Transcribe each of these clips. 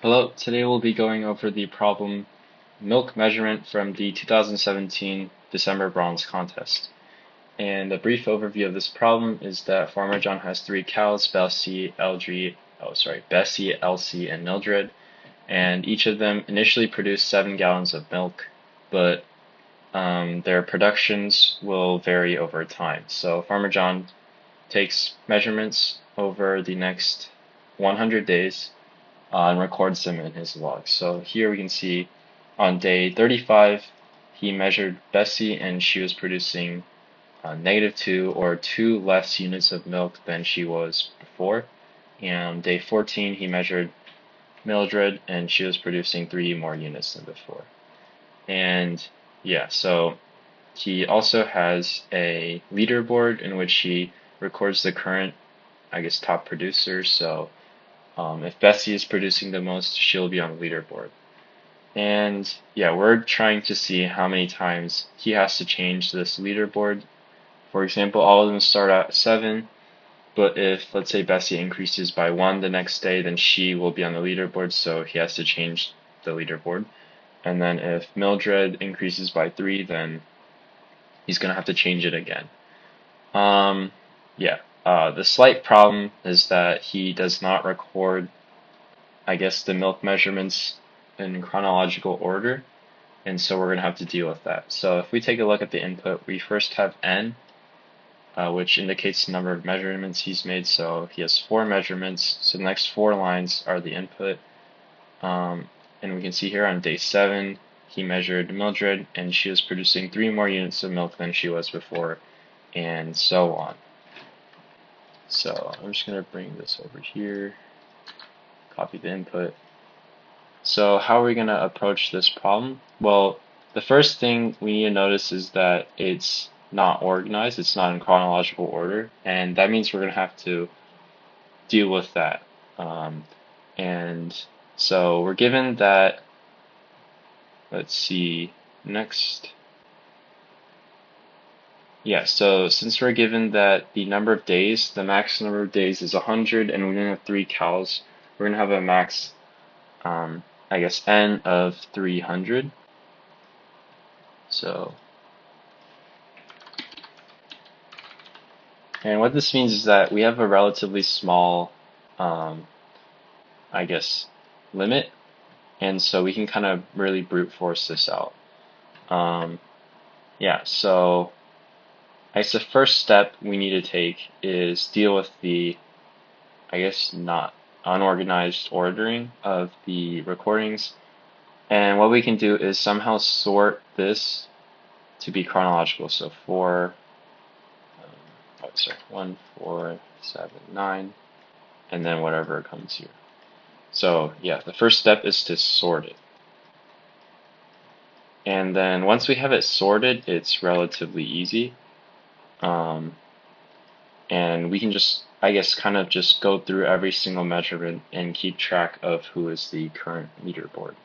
Hello, today we'll be going over the problem milk measurement from the 2017 December bronze contest. And a brief overview of this problem is that Farmer John has three cows, Bessie, Elsie, and Mildred, and each of them initially produce 7 gallons of milk, but their productions will vary over time. So Farmer John takes measurements over the next 100 days and records them in his log. So here we can see on day 35 he measured Bessie and she was producing -2 or 2 less units of milk than she was before. And on day 14 he measured Mildred and she was producing 3 more units than before. And yeah, so he also has a leaderboard in which he records the current, top producer. So if Bessie is producing the most, she'll be on the leaderboard. And yeah, we're trying to see how many times he has to change this leaderboard. For example, all of them start at 7, but if, let's say, Bessie increases by 1 the next day, then she will be on the leaderboard, so he has to change the leaderboard. And then if Mildred increases by 3, then he's going to have to change it again. The slight problem is that he does not record, the milk measurements in chronological order, and so we're going to have to deal with that. So if we take a look at the input, we first have n, which indicates the number of measurements he's made. So he has 4 measurements, so the next 4 lines are the input. And we can see here on day 7, he measured Mildred, and she was producing 3 more units of milk than she was before, and so on. So I'm just going to bring this over here, copy the input. So how are we going to approach this problem? Well, the first thing we need to notice is that it's not organized, it's not in chronological order, and that means we're going to have to deal with that. And so we're given that, let's see, next. Yeah, so since we're given that the number of days, the max number of days is 100, and we're going to have 3 cows, we're going to have a max, n of 300. So, and what this means is that we have a relatively small, limit, and so we can kind of really brute force this out. So I guess the first step we need to take is deal with the, not unorganized ordering of the recordings. And what we can do is somehow sort this to be chronological. So 1, 4, 7, 9, and then whatever comes here. So yeah, the first step is to sort it. And then once we have it sorted, it's relatively easy. And we can just, kind of just go through every single measurement and keep track of who is the current leaderboard.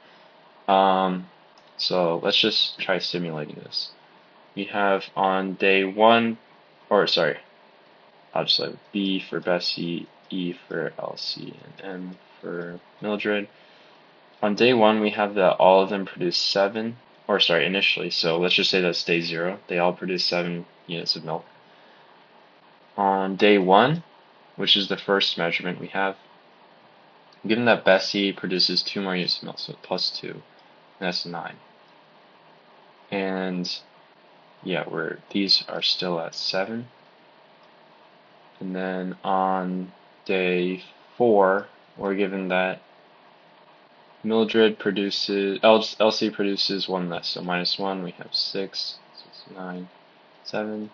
So let's just try simulating this. We have on day 1, I'll just like B for Bessie, E for Elsie, and M for Mildred. On day 1, we have that all of them produce 7, initially, so let's just say that's day 0. They all produce 7 units of milk. On day 1, which is the first measurement we have, given that Bessie produces 2 more units of milk, so plus 2, and that's 9. And yeah, these are still at 7. And then on day 4, we're given that Elsie produces 1 less, so -1, we have 6, 9, 7.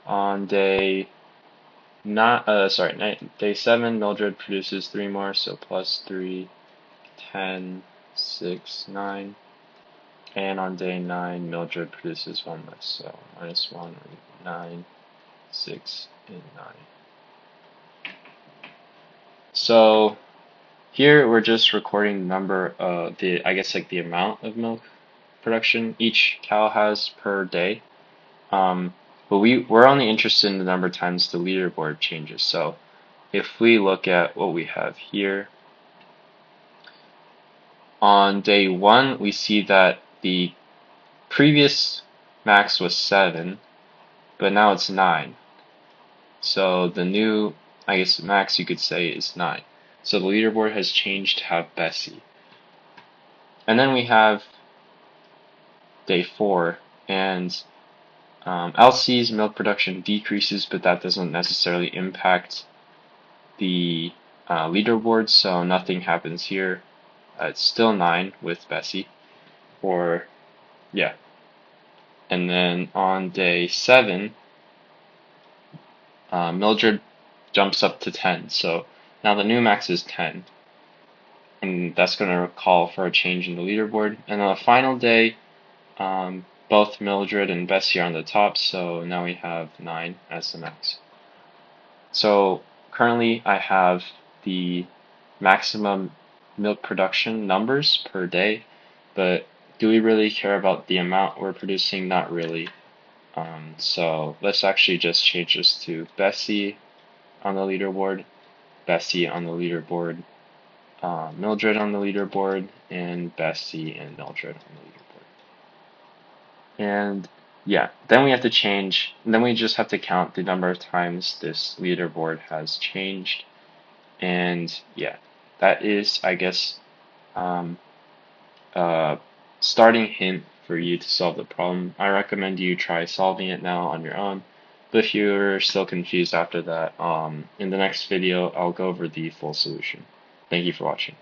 On day 7, Mildred produces 3 more, so plus 3, 10, 6, 9. And on day 9, Mildred produces 1 less, so -1, 9, 6, and 9. So here we're just recording the number of the amount of milk production each cow has per day. But we're only interested in the number of times the leaderboard changes. So if we look at what we have here, On day 1, we see that the previous max was 7, but now it's 9. So the new, I guess, max you could say is 9. So the leaderboard has changed to have Bessie. And then we have day 4, and Elsie's milk production decreases, but that doesn't necessarily impact the leaderboard, so nothing happens here. It's still 9 with Bessie, or yeah. And then on day 7, Mildred jumps up to 10, so now the new max is 10, and that's going to call for a change in the leaderboard. And on the final day, both Mildred and Bessie are on the top, so now we have 9 as the max. So currently I have the maximum milk production numbers per day, but do we really care about the amount we're producing? Not really. So let's actually just change this to Bessie on the leaderboard, Bessie on the leaderboard, Mildred on the leaderboard, and Bessie and Mildred on the leaderboard. And yeah, then we have to change, then we just have to count the number of times this leaderboard has changed. And yeah, that is, I guess, a starting hint for you to solve the problem. I recommend you try solving it now on your own. But if you're still confused after that, in the next video, I'll go over the full solution. Thank you for watching.